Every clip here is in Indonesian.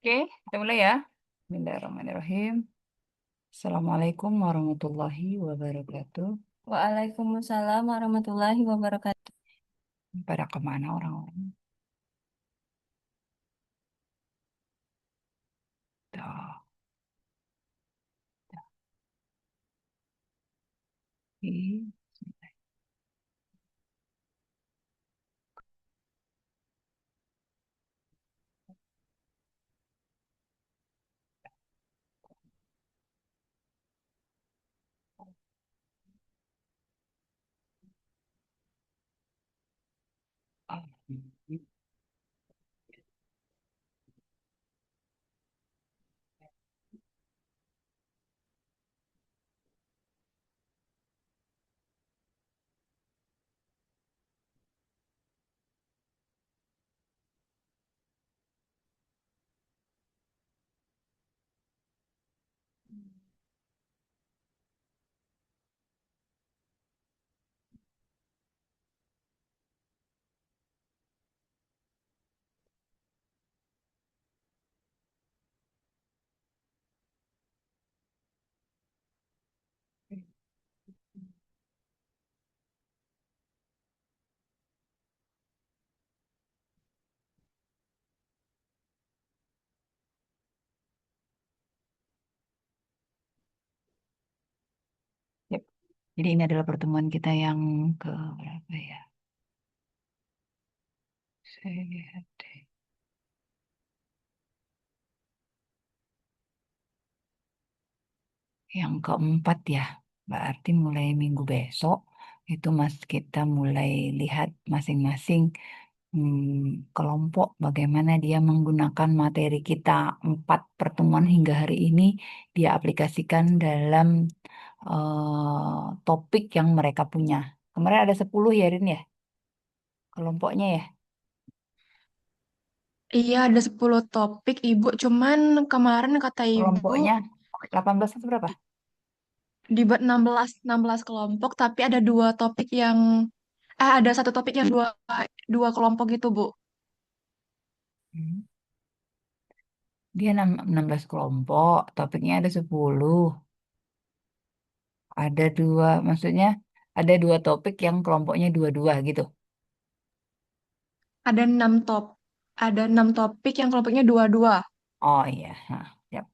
Oke, kita mulai ya. Bismillahirrahmanirrahim. Assalamualaikum warahmatullahi wabarakatuh. Waalaikumsalam warahmatullahi wabarakatuh. Pada kemana orang-orang? Dah, ih, ah, Jadi ini adalah pertemuan kita yang ke berapa ya? Saya lihat deh. Yang keempat ya. Berarti mulai minggu besok itu mas kita mulai lihat masing-masing kelompok bagaimana dia menggunakan materi kita empat pertemuan hingga hari ini dia aplikasikan dalam topik yang mereka punya. Kemarin ada 10 ya Rin ya kelompoknya ya. Iya, ada 10 topik, Ibu. Cuman kemarin kata Ibu Kelompoknya 18 atau berapa? dibuat 16 kelompok, tapi ada dua topik yang ada satu topik yang dua kelompok gitu, Bu. Hmm. Dia 16 kelompok, topiknya ada 10. Ada dua, maksudnya ada dua topik yang kelompoknya dua-dua gitu. Ada 6 topik yang kelompoknya dua-dua. Oh iya, nah, siap.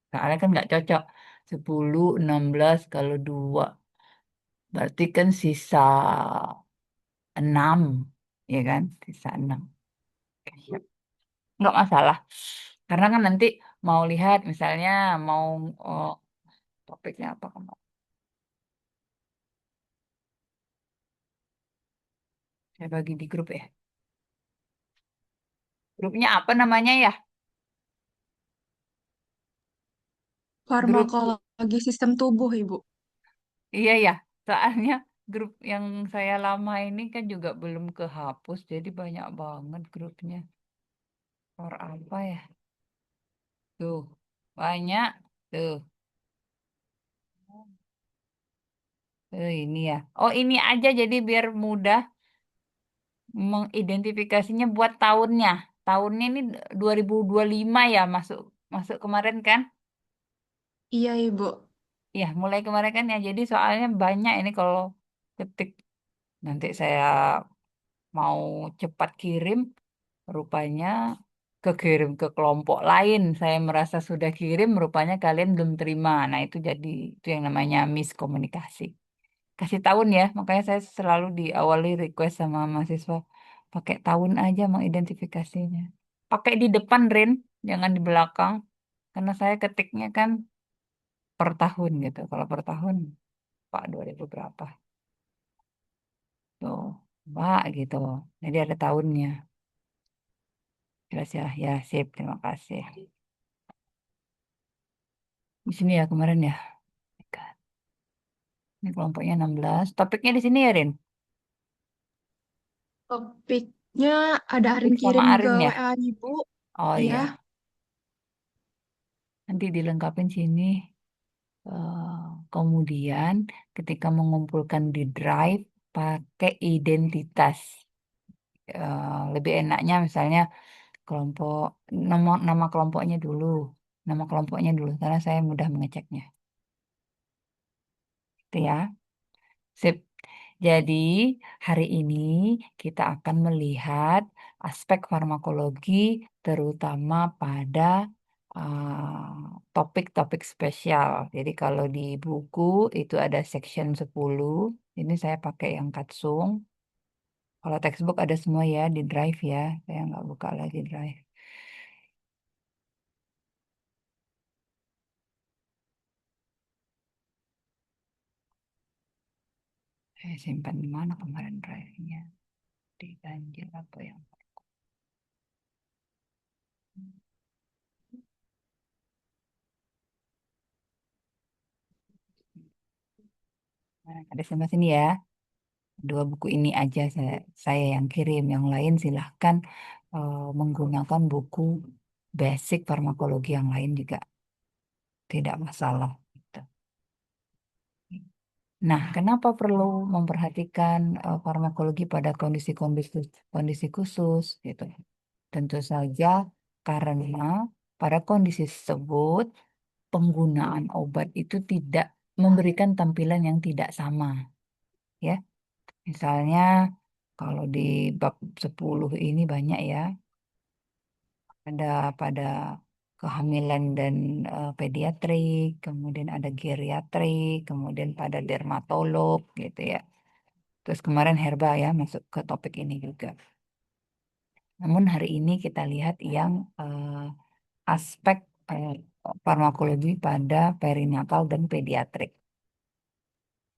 Soalnya kan nggak cocok. 10, 16 kalau dua. Berarti kan sisa 6, ya kan? Sisa 6. Oke, siap. Nggak masalah. Karena kan nanti mau lihat misalnya mau oh, topiknya apa kemarin. Saya bagi di grup ya. Grupnya apa namanya ya? Grup, Farmakologi sistem tubuh, Ibu. iya ya. Soalnya grup yang saya lama ini kan juga belum kehapus. Jadi banyak banget grupnya. For apa ya? Tuh, banyak. Tuh, ini ya. Oh, ini aja jadi biar mudah mengidentifikasinya buat tahunnya. Tahunnya ini 2025 ya masuk masuk kemarin kan? Iya, Ibu. Ya, mulai kemarin kan ya. Jadi soalnya banyak ini kalau ketik nanti saya mau cepat kirim, rupanya kekirim ke kelompok lain. Saya merasa sudah kirim, rupanya kalian belum terima. Nah, itu jadi itu yang namanya miskomunikasi. Kasih tahun ya, makanya saya selalu diawali request sama mahasiswa pakai tahun aja mengidentifikasinya. Pakai di depan, Rin, jangan di belakang. Karena saya ketiknya kan per tahun gitu. Kalau per tahun, Pak 2000 berapa? Tuh, Pak gitu. Jadi ada tahunnya. Jelas ya, ya sip, terima kasih. Di sini ya kemarin ya. Ini kelompoknya 16. Topiknya di sini ya, Rin? Topiknya ada Arin Topik sama kirim ke Arin ya? WA Ibu. Oh Iya. iya, nanti dilengkapin sini. Kemudian ketika mengumpulkan di Drive, pakai identitas. Lebih enaknya misalnya kelompok, nama, nama kelompoknya dulu. Nama kelompoknya dulu, karena saya mudah mengeceknya. Itu ya. Sip. Jadi, hari ini kita akan melihat aspek farmakologi terutama pada topik-topik spesial. Jadi, kalau di buku itu ada section 10. Ini saya pakai yang Katsung. Kalau textbook ada semua ya di Drive ya. Saya nggak buka lagi Drive. Saya simpan di mana kemarin Drive-nya? Di Ganjil apa yang? Nah, ada sebelah sini ya. Dua buku ini aja saya yang kirim. Yang lain silahkan menggunakan buku basic farmakologi yang lain juga tidak masalah. Gitu. Nah, kenapa perlu memperhatikan farmakologi pada kondisi khusus gitu? Tentu saja karena pada kondisi tersebut penggunaan obat itu tidak memberikan tampilan yang tidak sama, ya. Misalnya kalau di bab 10 ini banyak ya, ada pada kehamilan dan pediatrik, kemudian ada geriatrik, kemudian pada dermatolog gitu ya. Terus kemarin herba ya masuk ke topik ini juga. Namun hari ini kita lihat yang aspek eh, farmakologi pada perinatal dan pediatrik.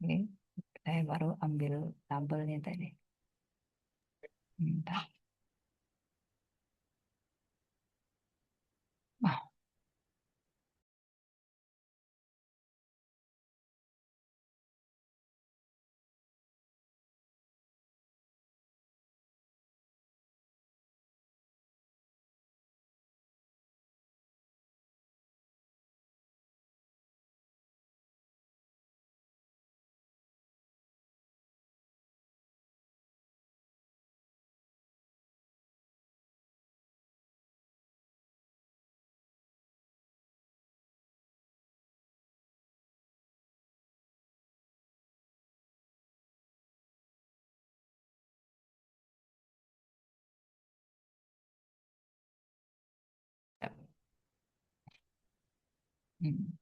Oke, saya baru ambil tabelnya tadi. Bentar. Ah, hmm.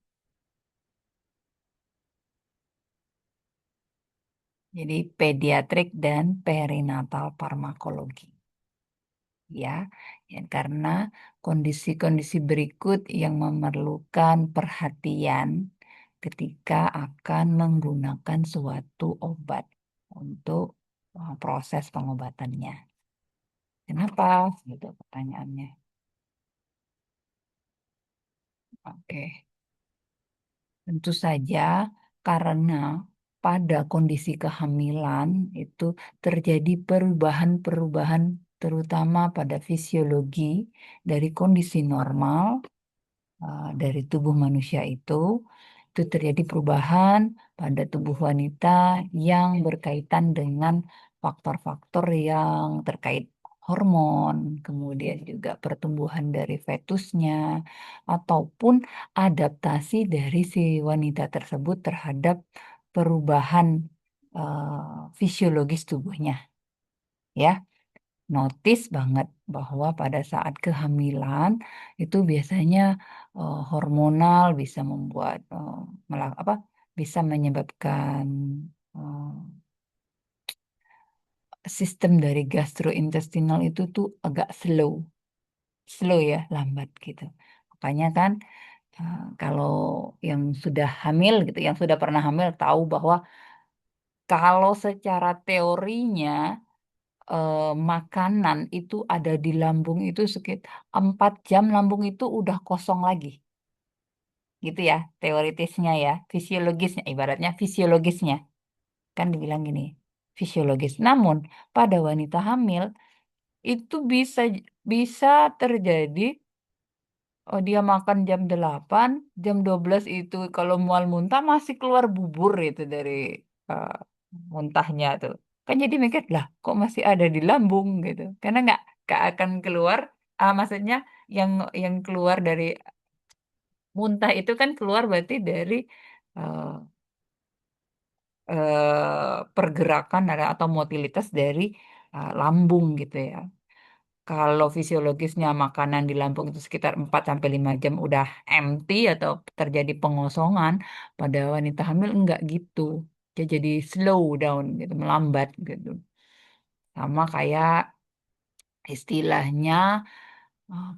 Jadi pediatrik dan perinatal farmakologi. Ya, ya karena kondisi-kondisi berikut yang memerlukan perhatian ketika akan menggunakan suatu obat untuk proses pengobatannya. Kenapa? Gitu pertanyaannya. Oke, tentu saja karena pada kondisi kehamilan itu terjadi perubahan-perubahan terutama pada fisiologi dari kondisi normal dari tubuh manusia itu terjadi perubahan pada tubuh wanita yang berkaitan dengan faktor-faktor yang terkait hormon, kemudian juga pertumbuhan dari fetusnya, ataupun adaptasi dari si wanita tersebut terhadap perubahan fisiologis tubuhnya. Ya, notice banget bahwa pada saat kehamilan itu biasanya hormonal bisa membuat apa bisa menyebabkan eh, sistem dari gastrointestinal itu tuh agak slow ya, lambat gitu. Makanya kan kalau yang sudah hamil gitu, yang sudah pernah hamil tahu bahwa kalau secara teorinya makanan itu ada di lambung itu sekitar 4 jam lambung itu udah kosong lagi. Gitu ya, teoritisnya ya, fisiologisnya, ibaratnya fisiologisnya. Kan dibilang gini, fisiologis. Namun pada wanita hamil itu bisa terjadi dia makan jam 8 jam 12 itu kalau mual muntah masih keluar bubur itu dari eh, muntahnya tuh. Kan jadi mikir, lah kok masih ada di lambung gitu. Karena nggak akan keluar, maksudnya yang keluar dari muntah itu kan keluar berarti dari eh, pergerakan atau motilitas dari lambung gitu ya. Kalau fisiologisnya makanan di lambung itu sekitar 4 sampai 5 jam udah empty atau terjadi pengosongan, pada wanita hamil enggak gitu. Dia jadi slow down gitu, melambat gitu. Sama kayak istilahnya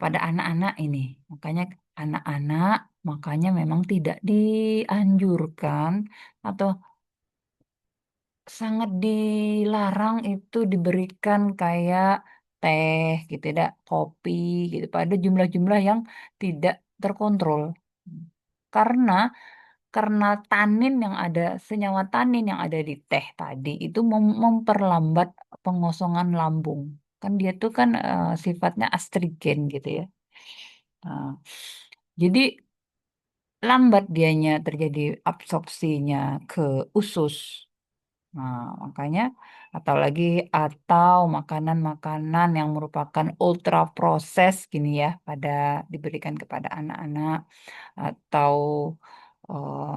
pada anak-anak ini. Makanya anak-anak makanya memang tidak dianjurkan atau sangat dilarang itu diberikan kayak teh gitu ya, kopi gitu pada jumlah-jumlah yang tidak terkontrol. Karena tanin yang ada senyawa tanin yang ada di teh tadi itu memperlambat pengosongan lambung. Kan dia tuh kan sifatnya astringent gitu ya. Nah, jadi lambat dianya terjadi absorpsinya ke usus. Nah, makanya atau makanan-makanan yang merupakan ultra proses gini ya diberikan kepada anak-anak atau eh,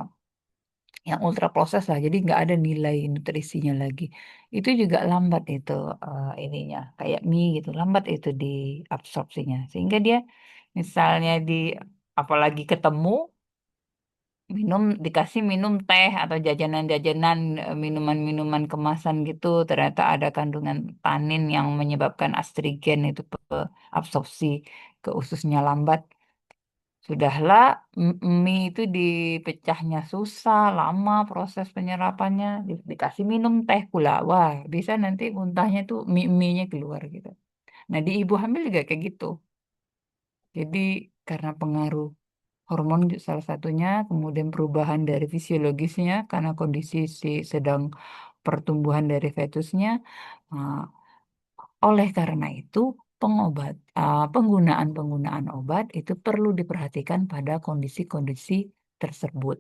yang ultra proses lah. Jadi nggak ada nilai nutrisinya lagi. Itu juga lambat itu ininya kayak mie gitu lambat itu diabsorpsinya sehingga dia Misalnya apalagi ketemu dikasih minum teh atau jajanan-jajanan, minuman-minuman kemasan gitu, ternyata ada kandungan tanin yang menyebabkan astrigen itu absorpsi ke ususnya lambat. Sudahlah, mie itu dipecahnya susah, lama proses penyerapannya, dikasih minum teh pula. Wah, bisa nanti muntahnya tuh mie-nya keluar gitu. Nah, di ibu hamil juga kayak gitu. Jadi karena pengaruh hormon salah satunya, kemudian perubahan dari fisiologisnya karena kondisi sedang pertumbuhan dari fetusnya. Nah, oleh karena itu, penggunaan-penggunaan obat itu perlu diperhatikan pada kondisi-kondisi tersebut.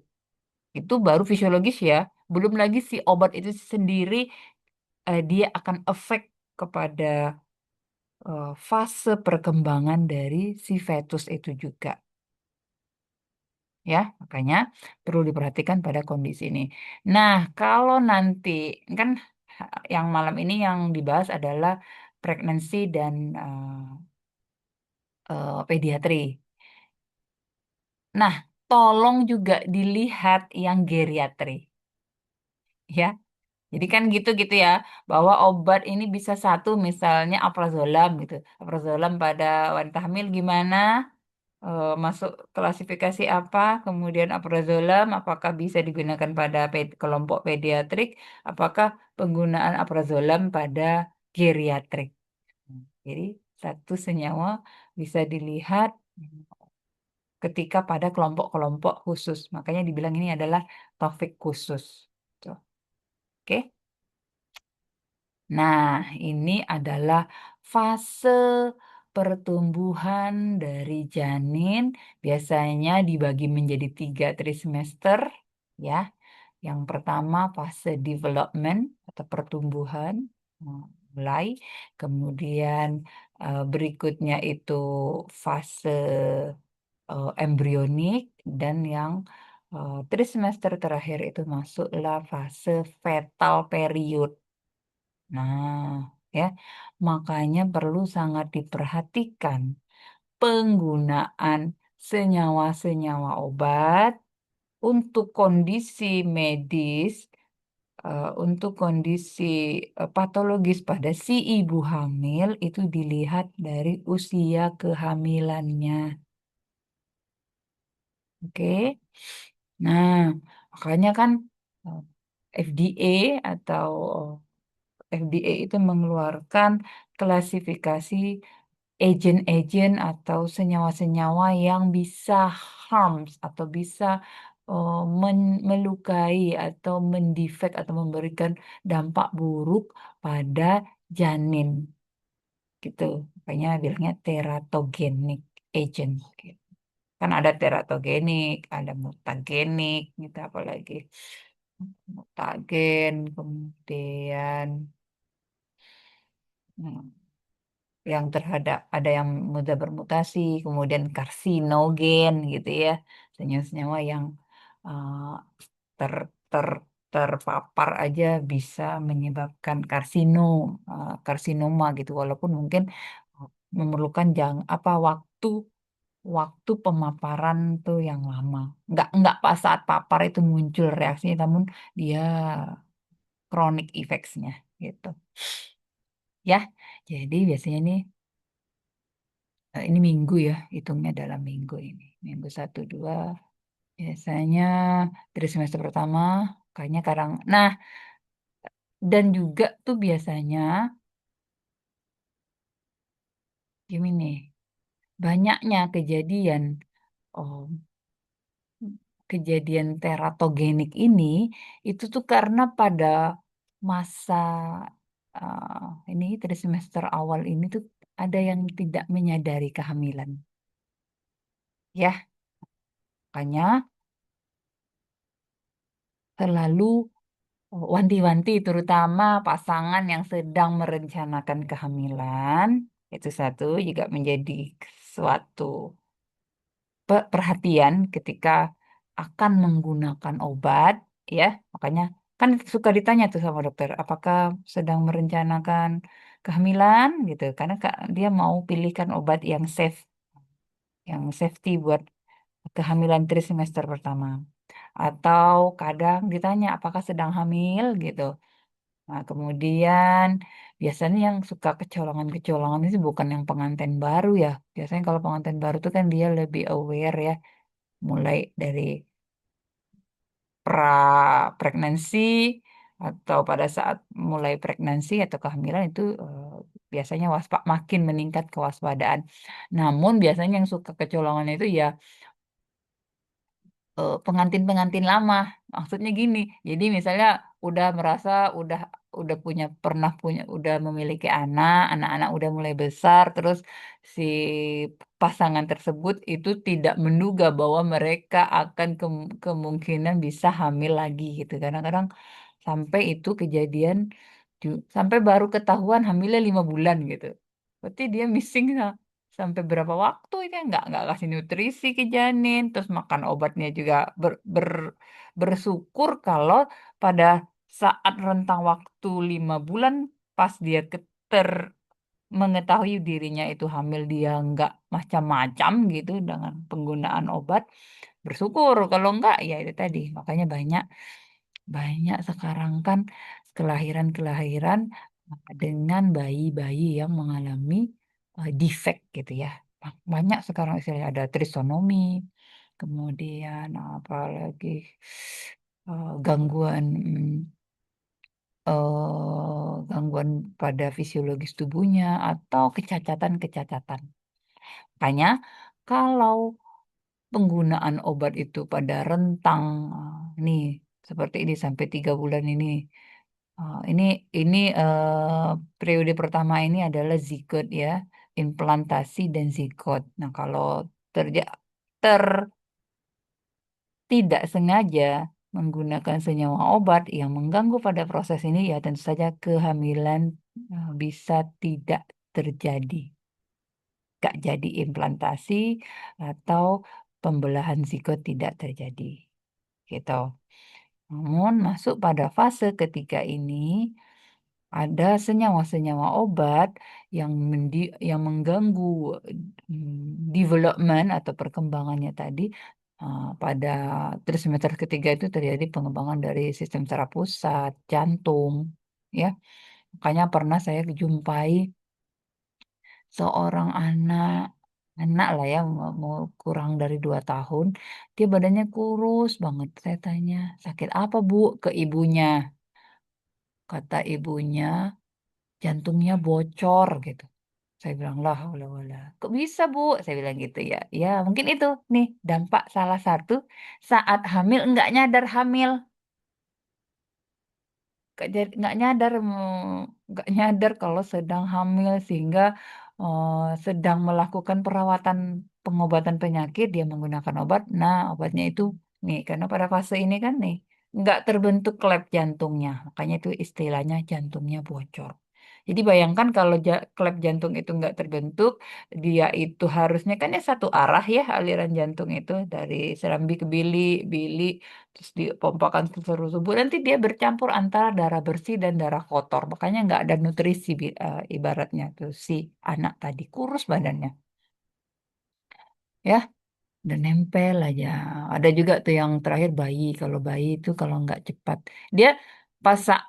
Itu baru fisiologis ya. Belum lagi si obat itu sendiri, dia akan efek kepada fase perkembangan dari si fetus itu juga. Ya, makanya perlu diperhatikan pada kondisi ini. Nah, kalau nanti kan yang malam ini yang dibahas adalah pregnancy dan pediatri. Nah, tolong juga dilihat yang geriatri, ya. Jadi kan gitu-gitu ya, bahwa obat ini bisa satu misalnya alprazolam gitu. Alprazolam pada wanita hamil gimana? Masuk klasifikasi apa, kemudian aprazolam apakah bisa digunakan pada kelompok pediatrik, apakah penggunaan aprazolam pada geriatrik. Jadi satu senyawa bisa dilihat ketika pada kelompok-kelompok khusus. Makanya dibilang ini adalah topik khusus. Tuh. Oke. Nah, ini adalah fase pertumbuhan dari janin. Biasanya dibagi menjadi 3 trimester, ya. Yang pertama fase development atau pertumbuhan, hmm, mulai. Kemudian berikutnya itu fase embrionik, dan yang trimester terakhir itu masuklah fase fetal period. Nah, ya, makanya perlu sangat diperhatikan penggunaan senyawa-senyawa obat untuk kondisi medis, untuk kondisi patologis pada si ibu hamil itu dilihat dari usia kehamilannya. Oke. Nah, makanya kan eh, FDA atau FDA itu mengeluarkan klasifikasi agen-agen atau senyawa-senyawa yang bisa harms atau bisa melukai atau mendefect atau memberikan dampak buruk pada janin gitu. Makanya bilangnya teratogenik agent gitu. Kan ada teratogenik, ada mutagenik, gitu apalagi mutagen, kemudian hmm, yang terhadap ada yang mudah bermutasi, kemudian karsinogen gitu ya, senyawa-senyawa yang uh, ter, ter terpapar aja bisa menyebabkan karsinoma gitu, walaupun mungkin memerlukan waktu waktu pemaparan tuh yang lama. Nggak pas saat papar itu muncul reaksinya, namun dia chronic effects-nya gitu. Ya, jadi biasanya nih ini minggu ya, hitungnya dalam minggu ini. Minggu satu, dua, biasanya dari semester pertama, kayaknya kadang. Nah, dan juga tuh biasanya, gini, banyaknya oh, kejadian teratogenik ini, itu tuh karena pada masa ini dari semester awal ini tuh ada yang tidak menyadari kehamilan. Ya, makanya selalu wanti-wanti terutama pasangan yang sedang merencanakan kehamilan, itu satu juga menjadi suatu perhatian ketika akan menggunakan obat, ya. Makanya kan suka ditanya tuh sama dokter, apakah sedang merencanakan kehamilan gitu, karena dia mau pilihkan obat yang safe, yang safety buat kehamilan trimester pertama. Atau kadang ditanya apakah sedang hamil gitu. Nah, kemudian biasanya yang suka kecolongan-kecolongan itu bukan yang pengantin baru ya. Biasanya kalau pengantin baru itu kan dia lebih aware ya, mulai dari pra pregnancy atau pada saat mulai pregnancy atau kehamilan itu biasanya makin meningkat kewaspadaan. Namun biasanya yang suka kecolongan itu ya pengantin-pengantin lama. Maksudnya gini, jadi misalnya udah merasa udah pernah punya udah memiliki anak, anak-anak udah mulai besar, terus si pasangan tersebut itu tidak menduga bahwa mereka akan kemungkinan bisa hamil lagi gitu. Kadang-kadang sampai itu kejadian sampai baru ketahuan hamilnya 5 bulan gitu. Berarti dia missing sampai berapa waktu itu ya nggak kasih nutrisi ke janin, terus makan obatnya juga bersyukur kalau pada saat rentang waktu 5 bulan pas dia mengetahui dirinya itu hamil dia nggak macam-macam gitu dengan penggunaan obat, bersyukur kalau enggak ya itu tadi makanya banyak banyak sekarang kan kelahiran-kelahiran dengan bayi-bayi yang mengalami defek gitu ya. Banyak sekarang istilahnya ada trisonomi, kemudian apa lagi gangguan gangguan pada fisiologis tubuhnya atau kecacatan-kecacatan. Makanya kalau penggunaan obat itu pada rentang nih seperti ini sampai 3 bulan ini. Ini periode pertama ini adalah zigot ya, implantasi dan zigot. Nah, kalau terja ter tidak sengaja menggunakan senyawa obat yang mengganggu pada proses ini ya tentu saja kehamilan bisa tidak terjadi. Gak jadi implantasi atau pembelahan zigot tidak terjadi. Gitu. Namun masuk pada fase ketiga ini ada senyawa-senyawa obat yang mengganggu development atau perkembangannya tadi pada trimester ketiga itu terjadi pengembangan dari sistem saraf pusat, jantung, ya. Makanya pernah saya jumpai seorang anak lah ya mau kurang dari 2 tahun, dia badannya kurus banget. Saya tanya, sakit apa Bu? Ke ibunya. Kata ibunya, jantungnya bocor gitu. Saya bilang, lah, wala, wala. Kok bisa, Bu? Saya bilang gitu ya. Ya, mungkin itu nih dampak salah satu saat hamil nggak nyadar hamil. Nggak nyadar nggak nyadar kalau sedang hamil sehingga sedang melakukan perawatan pengobatan penyakit dia menggunakan obat. Nah, obatnya itu nih karena pada fase ini kan nih nggak terbentuk klep jantungnya. Makanya itu istilahnya jantungnya bocor. Jadi bayangkan kalau klep jantung itu nggak terbentuk, dia itu harusnya kan ya satu arah ya aliran jantung itu dari serambi ke bili terus dipompakan ke seluruh tubuh. Nanti dia bercampur antara darah bersih dan darah kotor. Makanya nggak ada nutrisi ibaratnya tuh si anak tadi kurus badannya, ya. Dan nempel aja. Ada juga tuh yang terakhir bayi. Kalau bayi itu kalau nggak cepat, dia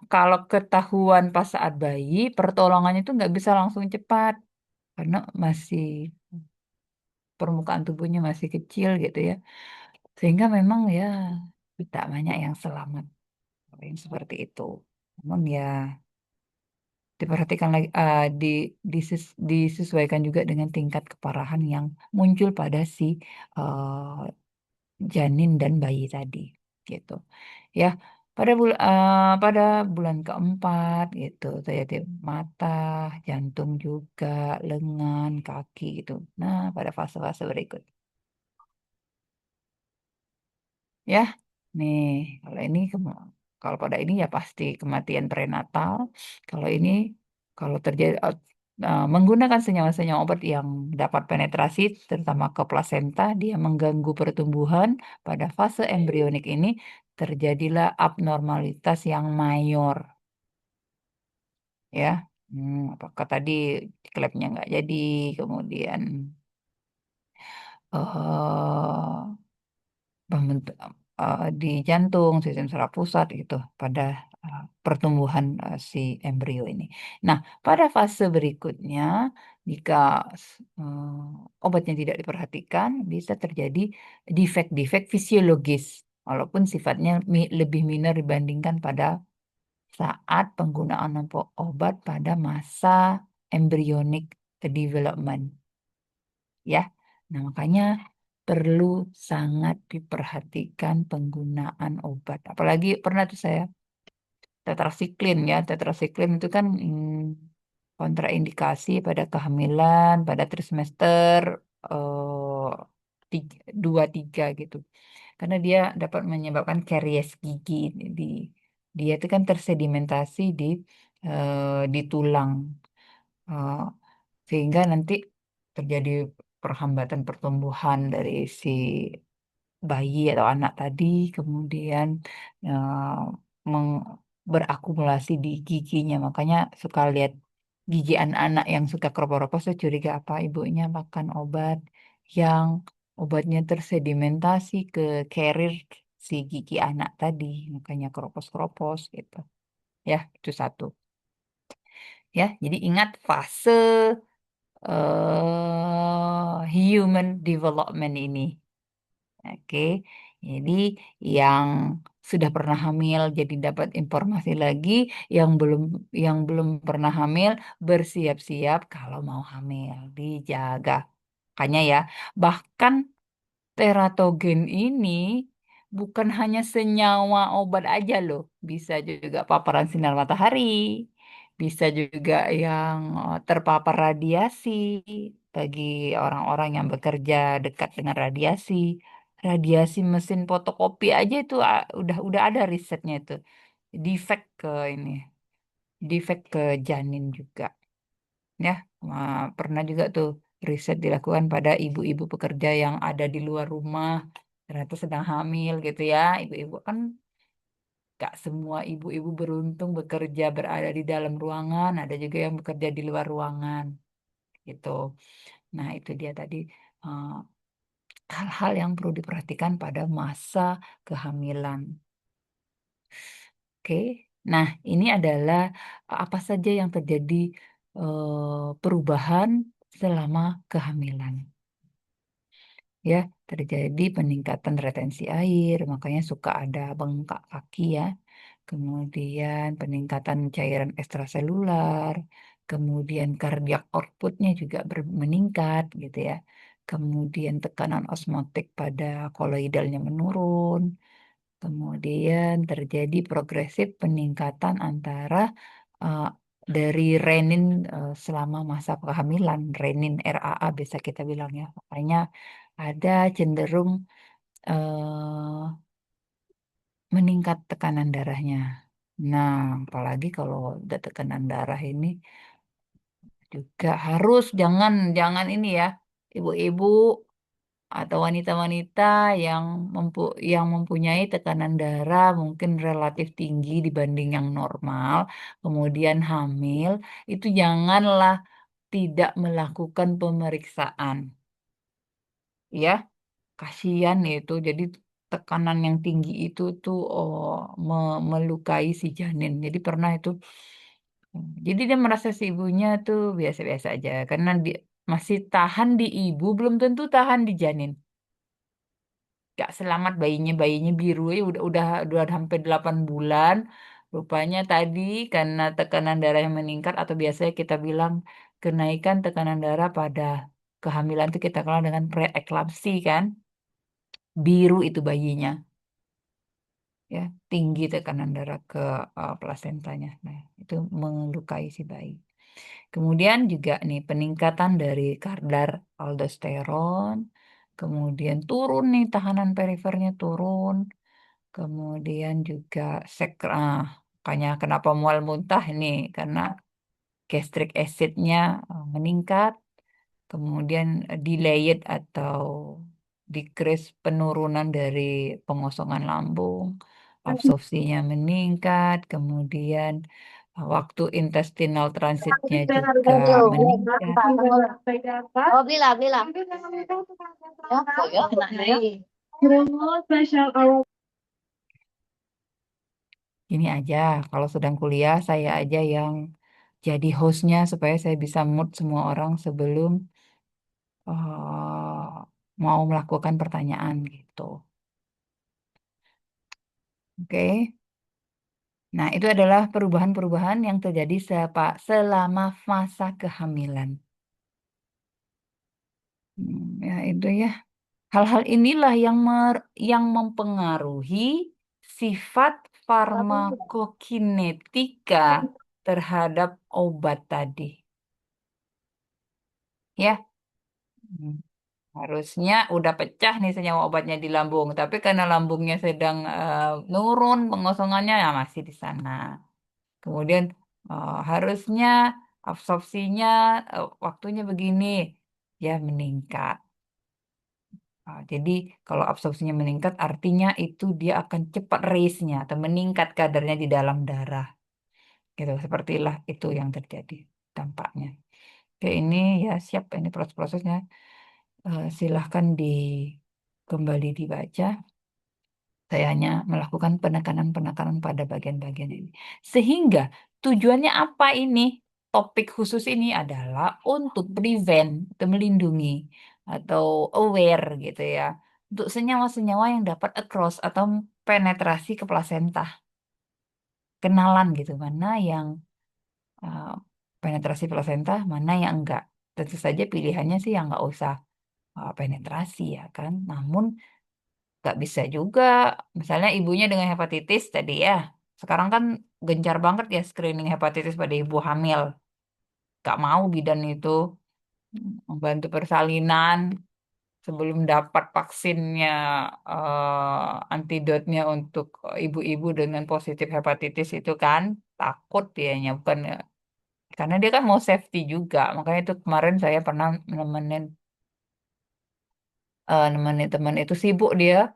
kalau ketahuan pas saat bayi, pertolongannya itu nggak bisa langsung cepat karena masih permukaan tubuhnya masih kecil gitu ya. Sehingga memang ya tidak banyak yang selamat kalau yang seperti itu. Namun ya diperhatikan lagi disesuaikan juga dengan tingkat keparahan yang muncul pada si eh, janin dan bayi tadi gitu ya pada bulan keempat gitu terjadi mata jantung juga lengan kaki gitu nah pada fase-fase berikut ya nih kalau ini kalau pada ini ya pasti kematian prenatal kalau ini kalau terjadi menggunakan senyawa-senyawa obat yang dapat penetrasi terutama ke plasenta dia mengganggu pertumbuhan pada fase embrionik ini terjadilah abnormalitas yang mayor ya apakah tadi klepnya nggak jadi kemudian eh, pembentuk- di jantung, sistem saraf pusat gitu pada pertumbuhan si embrio ini. Nah, pada fase berikutnya, jika obatnya tidak diperhatikan, bisa terjadi defek-defek fisiologis, walaupun sifatnya lebih minor dibandingkan pada saat penggunaan obat pada masa embryonic development, ya. Nah, makanya perlu sangat diperhatikan penggunaan obat. Apalagi pernah tuh saya tetrasiklin ya. Tetrasiklin itu kan kontraindikasi pada kehamilan, pada trimester eh, 2-3 gitu. Karena dia dapat menyebabkan karies gigi di dia itu kan tersedimentasi di tulang. Eh, Sehingga nanti terjadi perhambatan pertumbuhan dari si bayi atau anak tadi, kemudian berakumulasi di giginya. Makanya suka lihat gigi anak-anak yang suka keropos-keropos, saya curiga apa ibunya makan obat yang obatnya tersedimentasi ke carrier si gigi anak tadi, makanya keropos-keropos gitu. Ya, itu satu. Ya, jadi ingat fase human development ini. Oke, jadi yang sudah pernah hamil jadi dapat informasi lagi, yang belum pernah hamil bersiap-siap kalau mau hamil, dijaga. Makanya ya, bahkan teratogen ini bukan hanya senyawa obat aja loh, bisa juga paparan sinar matahari, bisa juga yang terpapar radiasi bagi orang-orang yang bekerja dekat dengan radiasi. Radiasi mesin fotokopi aja itu udah ada risetnya itu. Defek ke ini, defek ke janin juga. Ya, pernah juga tuh riset dilakukan pada ibu-ibu pekerja yang ada di luar rumah, ternyata sedang hamil gitu ya. Ibu-ibu kan gak semua ibu-ibu beruntung bekerja berada di dalam ruangan, ada juga yang bekerja di luar ruangan gitu. Nah, itu dia tadi eh, hal-hal yang perlu diperhatikan pada masa kehamilan. Oke. Nah, ini adalah apa saja yang terjadi perubahan selama kehamilan. Ya, terjadi peningkatan retensi air, makanya suka ada bengkak kaki ya. Kemudian peningkatan cairan ekstraselular, kemudian kardiak outputnya juga meningkat gitu ya. Kemudian tekanan osmotik pada koloidalnya menurun. Kemudian terjadi progresif peningkatan antara eh, dari renin selama masa kehamilan, renin RAA biasa kita bilang ya. Makanya ada cenderung eh, meningkat tekanan darahnya. Nah, apalagi kalau udah tekanan darah ini juga harus jangan jangan ini ya, ibu-ibu atau wanita-wanita yang yang mempunyai tekanan darah mungkin relatif tinggi dibanding yang normal, kemudian hamil, itu janganlah tidak melakukan pemeriksaan. Ya, kasihan itu. Jadi tekanan yang tinggi itu tuh melukai si janin. Jadi pernah itu. Jadi dia merasa si ibunya tuh biasa-biasa aja karena dia masih tahan di ibu, belum tentu tahan di janin. Gak selamat bayinya biru ya udah hampir 8 bulan. Rupanya tadi karena tekanan darah yang meningkat atau biasanya kita bilang kenaikan tekanan darah pada kehamilan itu kita kenal dengan preeklamsi kan. Biru itu bayinya ya, tinggi tekanan darah ke plasentanya. Nah, itu melukai si bayi. Kemudian juga nih peningkatan dari kadar aldosteron, kemudian turun nih tahanan perifernya turun, kemudian juga makanya kenapa mual muntah ini karena gastric acidnya meningkat, kemudian delayed atau decrease penurunan dari pengosongan lambung, absorpsinya meningkat, kemudian Waktu intestinal transitnya juga meningkat. Oh, belilah, belilah. Ya, kok ya, kena nih. Ini aja, kalau sedang kuliah saya aja yang jadi hostnya supaya saya bisa mood semua orang sebelum mau melakukan pertanyaan gitu. Oke. Nah, itu adalah perubahan-perubahan yang terjadi selama masa kehamilan. Ya, itu ya. Hal-hal inilah yang mempengaruhi sifat farmakokinetika terhadap obat tadi. Ya, Hmm. Harusnya udah pecah nih senyawa obatnya di lambung, tapi karena lambungnya sedang nurun pengosongannya, ya masih di sana. Kemudian harusnya absorpsinya waktunya begini, ya meningkat. Jadi kalau absorpsinya meningkat artinya itu dia akan cepat raise-nya atau meningkat kadarnya di dalam darah. Gitu, sepertilah itu yang terjadi dampaknya. Oke, ini ya siap ini proses-prosesnya. Silahkan kembali dibaca. Saya hanya melakukan penekanan-penekanan pada bagian-bagian ini. Sehingga tujuannya apa ini? Topik khusus ini adalah untuk prevent, atau melindungi, atau aware gitu ya. Untuk senyawa-senyawa yang dapat across atau penetrasi ke plasenta. Kenalan gitu, mana yang uh, penetrasi plasenta, mana yang enggak. Tentu saja pilihannya sih yang enggak usah penetrasi ya kan. Namun nggak bisa juga. Misalnya ibunya dengan hepatitis tadi ya. Sekarang kan gencar banget ya screening hepatitis pada ibu hamil. Gak mau bidan itu membantu persalinan sebelum dapat vaksinnya, antidotnya untuk ibu-ibu dengan positif hepatitis itu kan. Takut dianya, bukan ya. Karena dia kan mau safety juga. Makanya itu kemarin saya pernah nemenin teman itu sibuk dia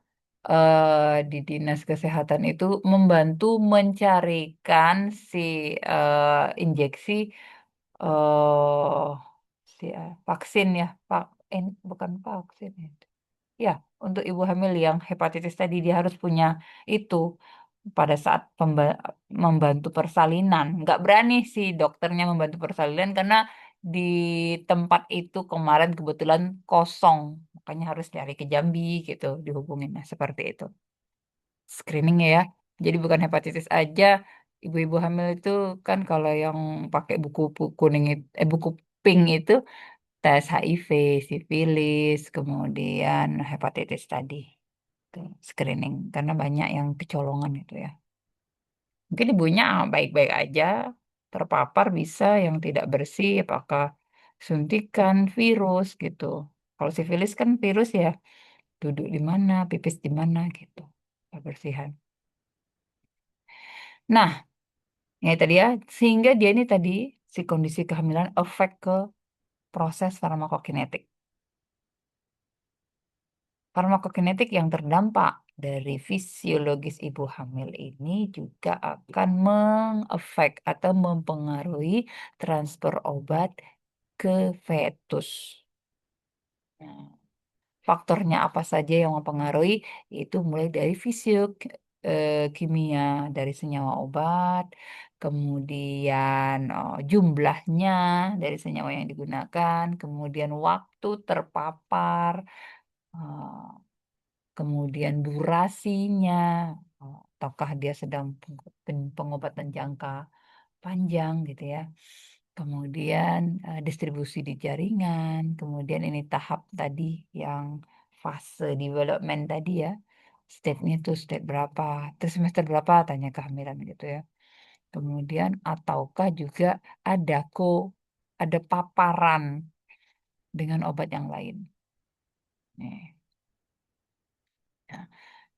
di dinas kesehatan itu membantu mencarikan si injeksi eh vaksin ya, bukan vaksin itu. Ya, untuk ibu hamil yang hepatitis tadi dia harus punya itu pada saat membantu persalinan. Nggak berani si dokternya membantu persalinan karena di tempat itu kemarin kebetulan kosong. Makanya harus cari ke Jambi gitu, dihubungin. Nah, seperti itu. Screening ya. Jadi bukan hepatitis aja. Ibu-ibu hamil itu kan kalau yang pakai buku kuning buku pink itu tes HIV, sifilis, kemudian hepatitis tadi. Tuh, screening karena banyak yang kecolongan itu ya. Mungkin ibunya baik-baik aja, terpapar bisa yang tidak bersih, apakah suntikan virus gitu. Kalau sifilis kan virus ya, duduk di mana, pipis di mana gitu, kebersihan. Nah, ya tadi ya, sehingga dia ini tadi si kondisi kehamilan efek ke proses farmakokinetik. Farmakokinetik yang terdampak dari fisiologis ibu hamil ini juga akan mengefek atau mempengaruhi transfer obat ke fetus. Nah, faktornya apa saja yang mempengaruhi? Itu mulai dari kimia dari senyawa obat, kemudian jumlahnya dari senyawa yang digunakan, kemudian waktu terpapar, eh, kemudian durasinya, ataukah dia sedang pengobatan jangka panjang gitu ya. Kemudian distribusi di jaringan, kemudian ini tahap tadi yang fase development tadi ya. Step-nya itu step berapa, terus semester berapa tanya kehamilan gitu ya. Kemudian ataukah juga ada paparan dengan obat yang lain. Nih. Nah,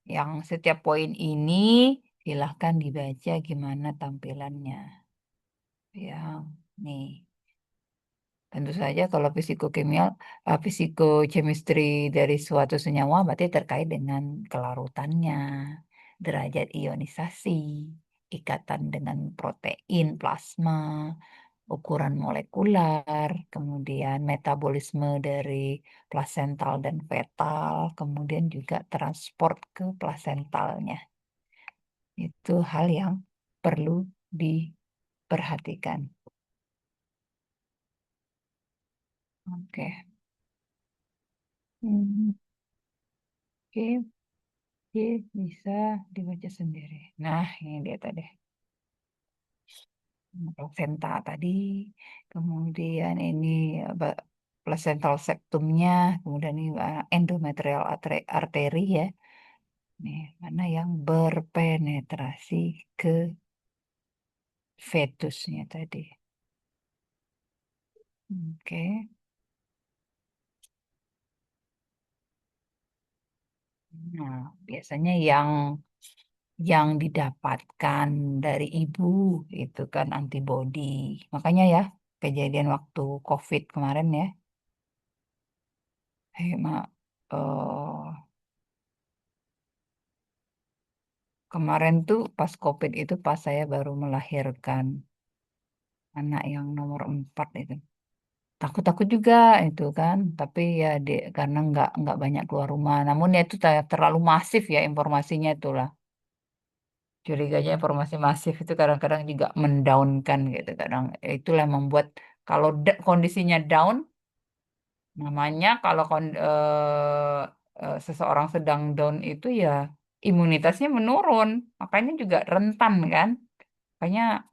yang setiap poin ini silahkan dibaca gimana tampilannya. Ya, nih. Tentu saja kalau fisikokimia, fisikokimistri dari suatu senyawa berarti terkait dengan kelarutannya, derajat ionisasi. ikatan dengan protein, plasma, ukuran molekular, kemudian metabolisme dari plasental dan fetal, kemudian juga transport ke plasentalnya. Itu hal yang perlu diperhatikan. Oke. Hmm, Oke, oke, bisa dibaca sendiri. Nah, ini dia tadi. Placenta tadi, kemudian ini apa, placental septumnya, kemudian ini endometrial arteri ya. Nih, mana yang berpenetrasi ke fetusnya tadi. Oke. Nah, biasanya yang didapatkan dari ibu itu kan antibodi. Makanya ya, kejadian waktu COVID kemarin ya, kemarin tuh pas COVID itu pas saya baru melahirkan anak yang nomor 4 itu. Takut-takut juga itu kan, tapi ya karena nggak banyak keluar rumah. Namun ya itu terlalu masif ya informasinya itulah. Curiganya informasi masif itu kadang-kadang juga mendownkan gitu. Kadang itulah yang membuat kalau kondisinya down, namanya kalau seseorang sedang down itu ya imunitasnya menurun. Makanya juga rentan kan. Makanya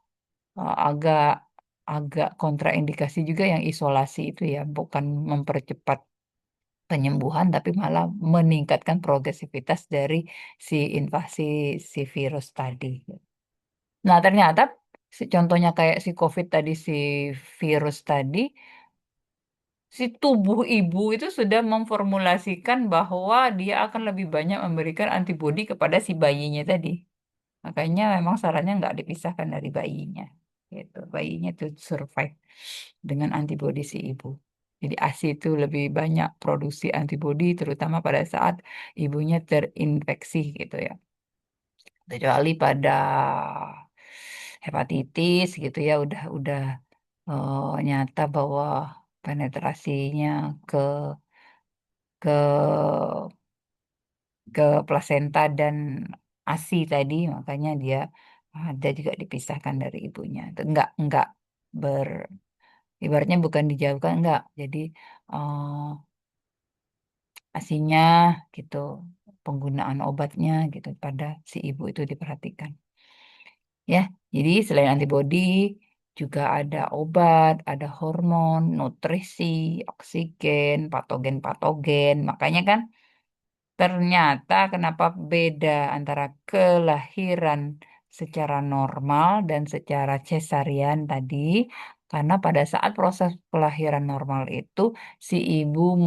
agak agak kontraindikasi juga yang isolasi itu ya, bukan mempercepat penyembuhan tapi malah meningkatkan progresivitas dari si invasi si virus tadi. Nah, ternyata contohnya kayak si COVID tadi, si virus tadi, si tubuh ibu itu sudah memformulasikan bahwa dia akan lebih banyak memberikan antibodi kepada si bayinya tadi. Makanya memang sarannya nggak dipisahkan dari bayinya. Gitu. Bayinya itu survive dengan antibodi si ibu. Jadi ASI itu lebih banyak produksi antibodi terutama pada saat ibunya terinfeksi gitu ya. Kecuali pada hepatitis gitu ya udah nyata bahwa penetrasinya ke ke ke plasenta dan ASI tadi, makanya dia ada juga dipisahkan dari ibunya. Itu enggak ber ibaratnya bukan dijauhkan enggak. Jadi eh, ASINya gitu, penggunaan obatnya gitu pada si ibu itu diperhatikan. Ya, jadi selain antibodi juga ada obat, ada hormon, nutrisi, oksigen, patogen-patogen. Makanya kan ternyata kenapa beda antara kelahiran secara normal dan secara cesarian tadi, karena pada saat proses kelahiran normal itu si ibu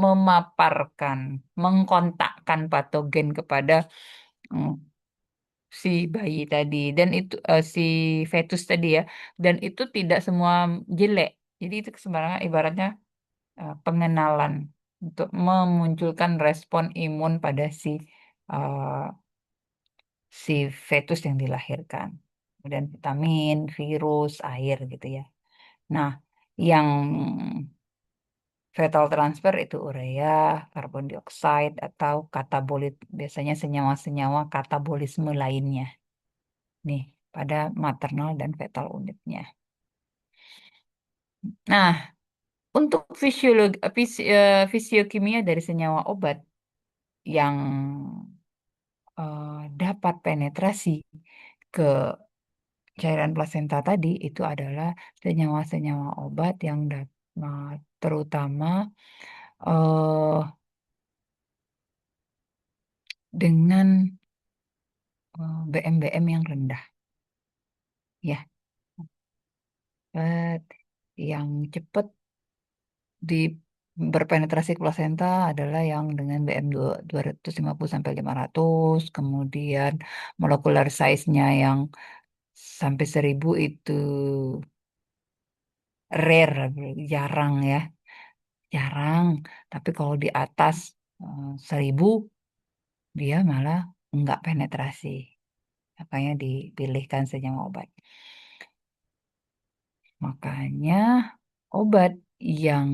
memaparkan, mengkontakkan patogen kepada mm, si bayi tadi dan itu si fetus tadi ya, dan itu tidak semua jelek. Jadi itu sembarangan ibaratnya pengenalan untuk memunculkan respon imun pada eh, si fetus yang dilahirkan. Kemudian vitamin, virus, air gitu ya. Nah, yang fetal transfer itu urea, karbon dioksida atau katabolit, biasanya senyawa-senyawa katabolisme lainnya. Nih, pada maternal dan fetal unitnya. Nah, untuk fisiokimia dari senyawa obat yang dapat penetrasi ke cairan plasenta tadi itu adalah senyawa-senyawa obat yang terutama eh, dengan BM-BM yang rendah ya. Eh, yang cepat di berpenetrasi ke plasenta adalah yang dengan BM 250 sampai 500, kemudian molekular size-nya yang sampai 1000 itu rare, jarang ya, jarang. Tapi kalau di atas 1000 dia malah nggak penetrasi. makanya dipilihkan senyawa obat. Makanya obat yang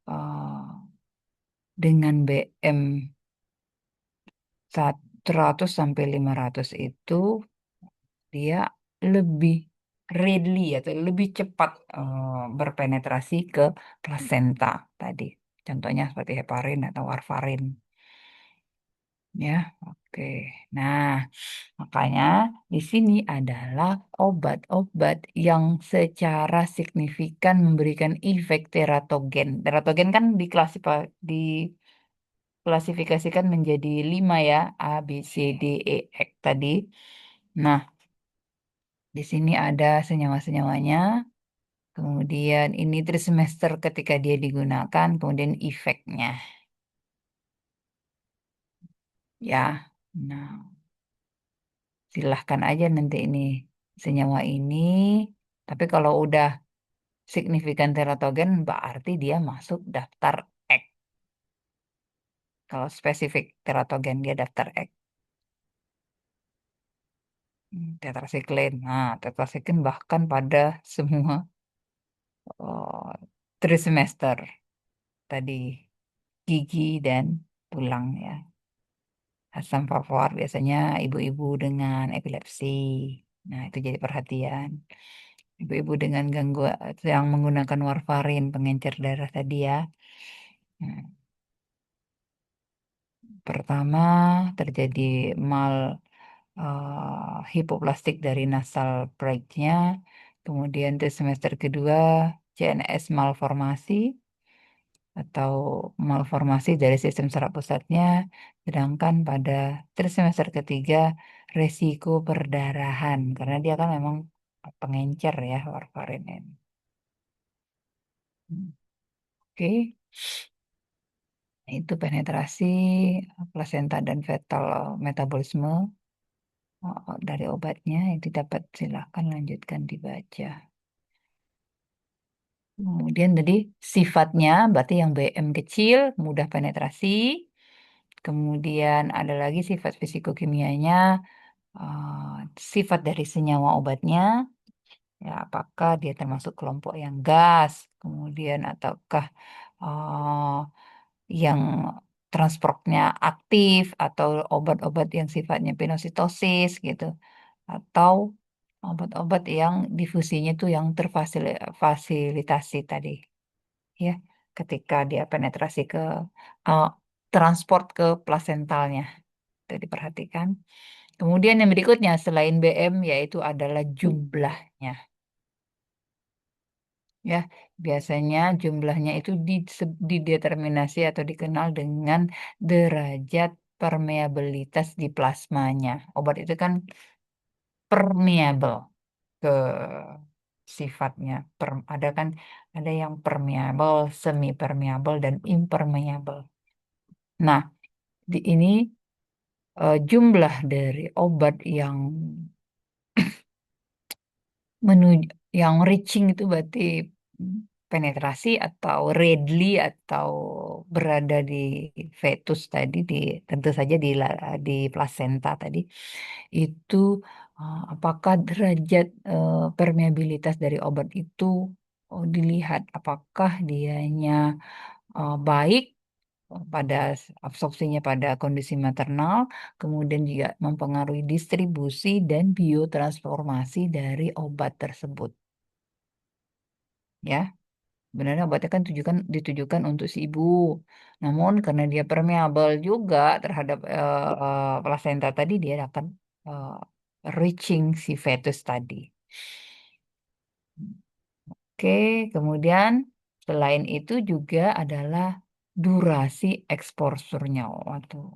eh, dengan BM 100 sampai 500 itu dia lebih readily atau lebih cepat berpenetrasi ke plasenta tadi. Contohnya seperti heparin atau warfarin. Ya, oke. Nah, makanya di sini adalah obat-obat yang secara signifikan memberikan efek teratogen. Teratogen kan diklasifikasikan menjadi 5 ya, A, B, C, D, E, F tadi. Nah, di sini ada senyawa-senyawanya. Kemudian ini trimester ketika dia digunakan, kemudian efeknya. Ya, nah silahkan aja nanti ini senyawa ini. Tapi kalau udah signifikan teratogen, berarti dia masuk daftar X. Kalau spesifik teratogen, dia daftar X. Tetrasiklen. Nah, tetrasiklen bahkan pada semua oh, trimester tadi gigi dan tulang ya. Asam fosfor biasanya ibu-ibu dengan epilepsi. Nah, itu jadi perhatian. Ibu-ibu dengan gangguan yang menggunakan warfarin pengencer darah tadi ya. Nah, pertama terjadi mal hipoplastik dari nasal bridge-nya. Kemudian di semester kedua CNS malformasi atau malformasi dari sistem saraf pusatnya. Sedangkan pada trimester ketiga resiko perdarahan karena dia kan memang pengencer ya warfarin ini. Oke, itu penetrasi plasenta dan fetal metabolisme dari obatnya itu dapat silakan lanjutkan dibaca. Kemudian tadi sifatnya berarti yang BM kecil mudah penetrasi. Kemudian ada lagi sifat fisikokimianya, sifat dari senyawa obatnya, ya apakah dia termasuk kelompok yang gas, kemudian ataukah eh, yang transportnya aktif atau obat-obat yang sifatnya pinositosis gitu, atau obat-obat yang difusinya itu yang terfasilitasi tadi, ya, ketika dia penetrasi ke eh, transport ke plasentalnya, itu diperhatikan. Kemudian yang berikutnya selain BM yaitu adalah jumlahnya. Ya, biasanya jumlahnya itu dideterminasi atau dikenal dengan derajat permeabilitas di plasmanya. Obat itu kan permeable ke sifatnya. Ada kan ada yang permeable, semi permeable dan impermeable. Nah, di ini jumlah dari obat yang menuju yang reaching itu berarti penetrasi atau readily atau berada di fetus tadi di tentu saja di plasenta tadi itu apakah derajat permeabilitas dari obat itu dilihat apakah dianya baik pada absorpsinya pada kondisi maternal, kemudian juga mempengaruhi distribusi dan biotransformasi dari obat tersebut. Ya, sebenarnya obatnya kan ditujukan untuk si ibu. Namun karena dia permeable juga terhadap plasenta tadi, dia akan eh, reaching si fetus tadi. Oke, kemudian selain itu juga adalah durasi eksposurnya. Waduh,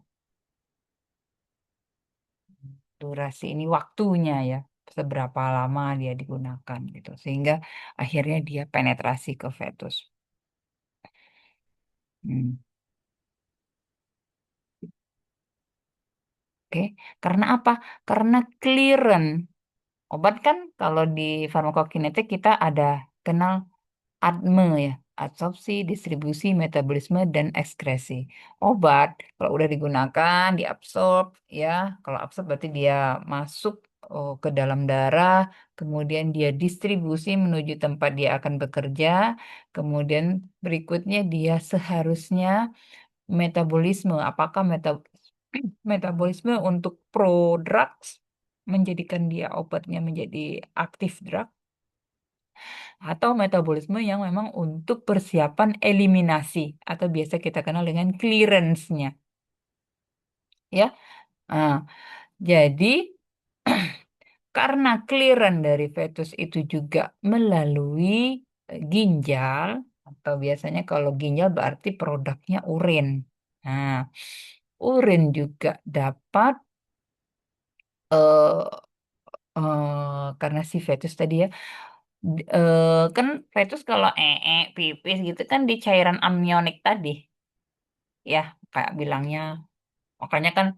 durasi ini waktunya ya, seberapa lama dia digunakan gitu. Sehingga akhirnya dia penetrasi ke fetus. Hmm, Oke, karena apa? Karena clearance. Obat kan kalau di farmakokinetik kita ada kenal ADME ya. absorpsi, distribusi, metabolisme, dan ekskresi. Obat kalau udah digunakan, diabsorb ya. Kalau absorb berarti dia masuk ke dalam darah, kemudian dia distribusi menuju tempat dia akan bekerja, kemudian berikutnya dia seharusnya metabolisme. Apakah metabolisme untuk prodrugs menjadikan dia obatnya menjadi aktif drug, atau metabolisme yang memang untuk persiapan eliminasi atau biasa kita kenal dengan clearance-nya ya. Nah, jadi karena clearance dari fetus itu juga melalui ginjal, atau biasanya kalau ginjal berarti produknya urin. Nah, urin juga dapat karena si fetus tadi ya, kan fetus kalau pipis gitu kan di cairan amnionik tadi ya, kayak bilangnya. Makanya kan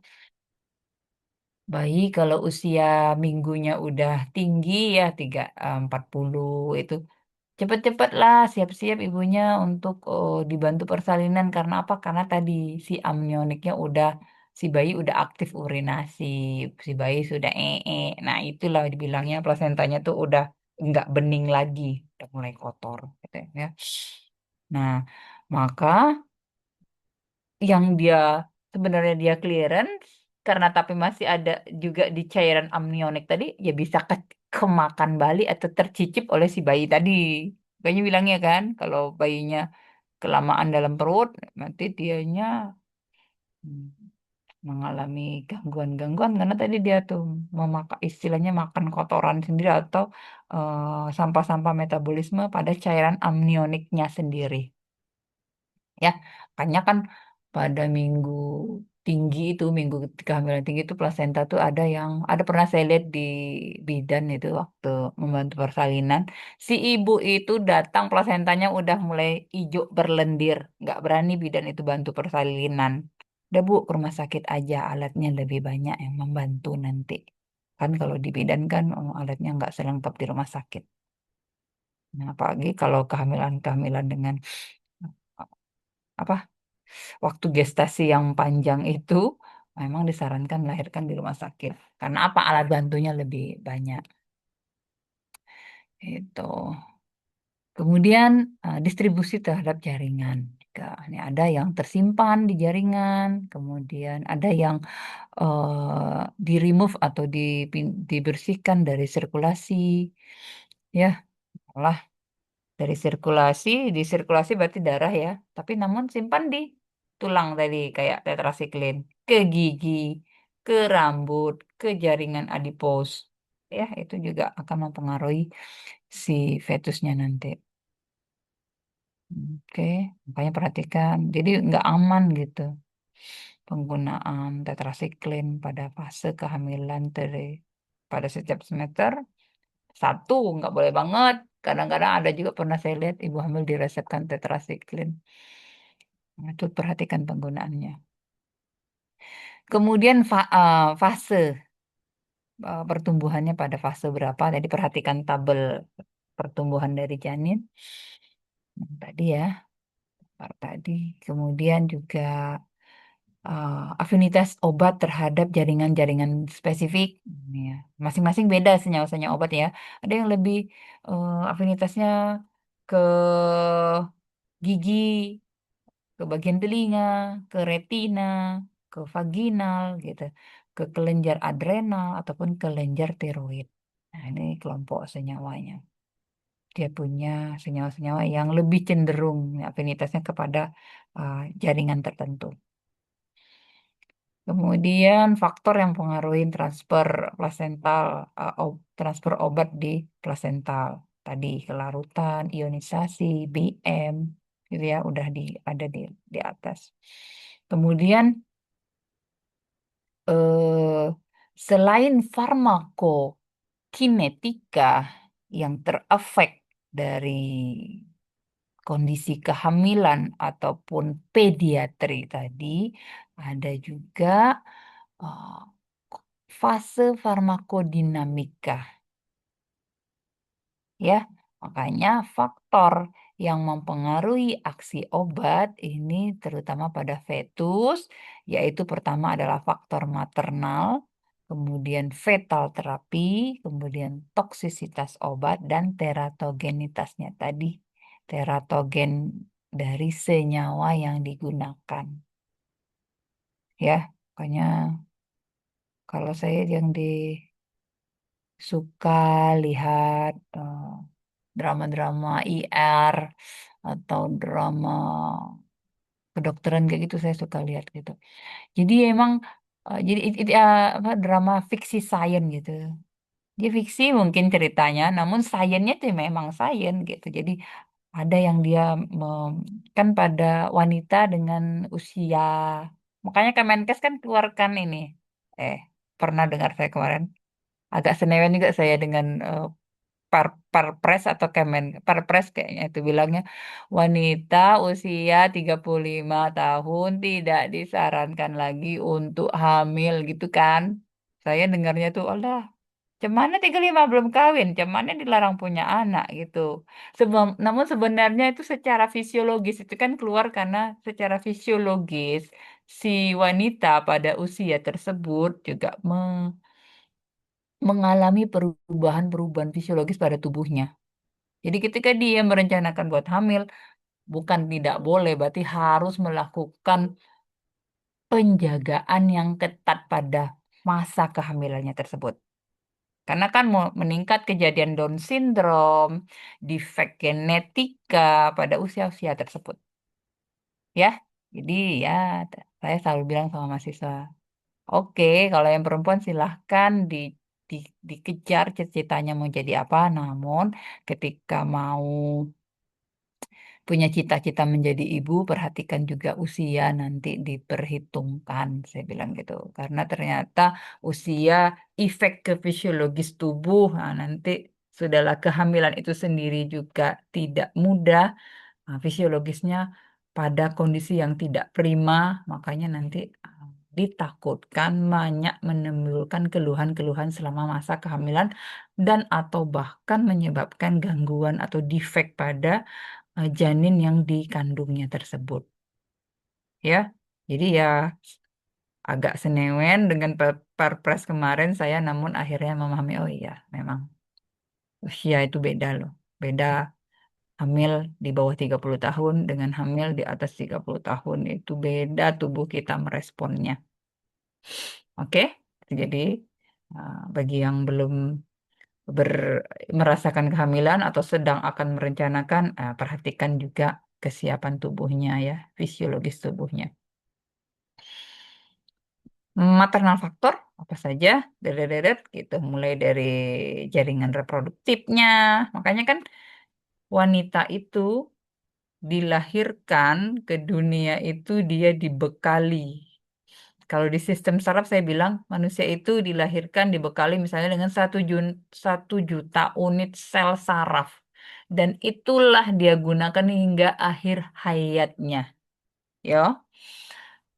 bayi kalau usia minggunya udah tinggi ya 40 itu cepet-cepet lah siap-siap ibunya untuk dibantu persalinan. Karena apa? Karena tadi si amnioniknya udah, si bayi udah aktif urinasi, si bayi sudah Nah, itulah dibilangnya plasentanya tuh udah nggak bening lagi, udah mulai kotor gitu ya. Nah, maka yang dia sebenarnya dia clearance karena tapi masih ada juga di cairan amnionik tadi, ya bisa kemakan balik atau tercicip oleh si bayi tadi. Kayaknya bilangnya kan kalau bayinya kelamaan dalam perut nanti dianya hmm, mengalami gangguan-gangguan karena tadi dia tuh memakan, istilahnya makan kotoran sendiri atau sampah-sampah metabolisme pada cairan amnioniknya sendiri. Ya, makanya kan pada minggu tinggi itu, minggu kehamilan tinggi itu plasenta tuh ada yang, ada pernah saya lihat di bidan itu waktu membantu persalinan, si ibu itu datang plasentanya udah mulai hijau berlendir, nggak berani bidan itu bantu persalinan. Udah bu, ke rumah sakit aja, alatnya lebih banyak yang membantu nanti. Kan kalau di bidan kan alatnya nggak selengkap di rumah sakit. Nah, apalagi kalau kehamilan-kehamilan dengan apa waktu gestasi yang panjang itu memang disarankan melahirkan di rumah sakit. Karena apa? Alat bantunya lebih banyak. Itu. Kemudian distribusi terhadap jaringan. Ini ada yang tersimpan di jaringan, kemudian ada yang di remove atau dibersihkan dari sirkulasi. Ya, lah dari sirkulasi, di sirkulasi berarti darah ya, tapi namun simpan di tulang tadi kayak tetrasiklin, ke gigi, ke rambut, ke jaringan adipos. Ya, itu juga akan mempengaruhi si fetusnya nanti. Oke, makanya perhatikan. Jadi nggak aman gitu penggunaan tetrasiklin pada fase kehamilan dari pada setiap semester. Satu, nggak boleh banget. Kadang-kadang ada juga pernah saya lihat ibu hamil diresepkan tetrasiklin. Nah, itu perhatikan penggunaannya. Kemudian fase pertumbuhannya pada fase berapa. Jadi perhatikan tabel pertumbuhan dari janin. Tadi ya, tadi. Kemudian juga afinitas obat terhadap jaringan-jaringan spesifik. Ini ya. Masing-masing beda senyawa-senyawa obat ya. Ada yang lebih afinitasnya ke gigi, ke bagian telinga, ke retina, ke vaginal gitu, ke kelenjar adrenal ataupun kelenjar tiroid. Nah, ini kelompok senyawanya. Dia punya senyawa-senyawa yang lebih cenderung afinitasnya kepada jaringan tertentu. Kemudian faktor yang pengaruhi transfer plasental, transfer obat di plasental. Tadi kelarutan, ionisasi, BM, gitu ya, udah ada di atas. Kemudian eh, selain farmakokinetika yang terefek dari kondisi kehamilan ataupun pediatri tadi, ada juga eh, fase farmakodinamika ya. Makanya faktor yang mempengaruhi aksi obat ini terutama pada fetus, yaitu pertama adalah faktor maternal, kemudian fetal terapi, kemudian toksisitas obat, dan teratogenitasnya tadi. Teratogen dari senyawa yang digunakan. Ya, makanya kalau saya yang suka lihat drama-drama IR atau drama kedokteran kayak gitu saya suka lihat gitu. Jadi emang jadi apa drama fiksi sains gitu. Dia fiksi mungkin ceritanya, namun sainsnya tuh memang sains gitu. Jadi ada yang dia mem- kan pada wanita dengan usia, makanya Kemenkes kan keluarkan ini. Eh, pernah dengar saya kemarin. Agak senewen juga saya dengan Perpres atau Perpres kayaknya itu bilangnya wanita usia 35 tahun tidak disarankan lagi untuk hamil gitu kan. Saya dengarnya tuh Allah, cuman 35 belum kawin, cuman dilarang punya anak gitu. Namun sebenarnya itu secara fisiologis itu kan keluar karena secara fisiologis si wanita pada usia tersebut juga mengalami perubahan-perubahan fisiologis pada tubuhnya. Jadi ketika dia merencanakan buat hamil, bukan tidak boleh, berarti harus melakukan penjagaan yang ketat pada masa kehamilannya tersebut. Karena kan mau meningkat kejadian Down syndrome, defek genetika pada usia-usia tersebut. Ya, jadi ya saya selalu bilang sama mahasiswa, oke, kalau yang perempuan silahkan di, dikejar cita-citanya mau jadi apa, namun ketika mau punya cita-cita menjadi ibu, perhatikan juga usia nanti diperhitungkan, saya bilang gitu. Karena ternyata usia efek ke fisiologis tubuh, nah, nanti sudahlah kehamilan itu sendiri juga tidak mudah, nah, fisiologisnya pada kondisi yang tidak prima, makanya nanti ditakutkan banyak menimbulkan keluhan-keluhan selama masa kehamilan dan atau bahkan menyebabkan gangguan atau defek pada janin yang dikandungnya tersebut. Ya, jadi ya agak senewen dengan Perpres kemarin saya, namun akhirnya memahami, oh iya, memang usia itu beda loh. Beda hamil di bawah 30 tahun dengan hamil di atas 30 tahun itu beda tubuh kita meresponnya. Oke, jadi bagi yang belum merasakan kehamilan atau sedang akan merencanakan, perhatikan juga kesiapan tubuhnya ya, fisiologis tubuhnya. Maternal faktor apa saja, deret gitu, mulai dari jaringan reproduktifnya. Makanya kan wanita itu dilahirkan ke dunia itu dia dibekali. Kalau di sistem saraf saya bilang manusia itu dilahirkan dibekali misalnya dengan 1 juta unit sel saraf. Dan itulah dia gunakan hingga akhir hayatnya. Ya,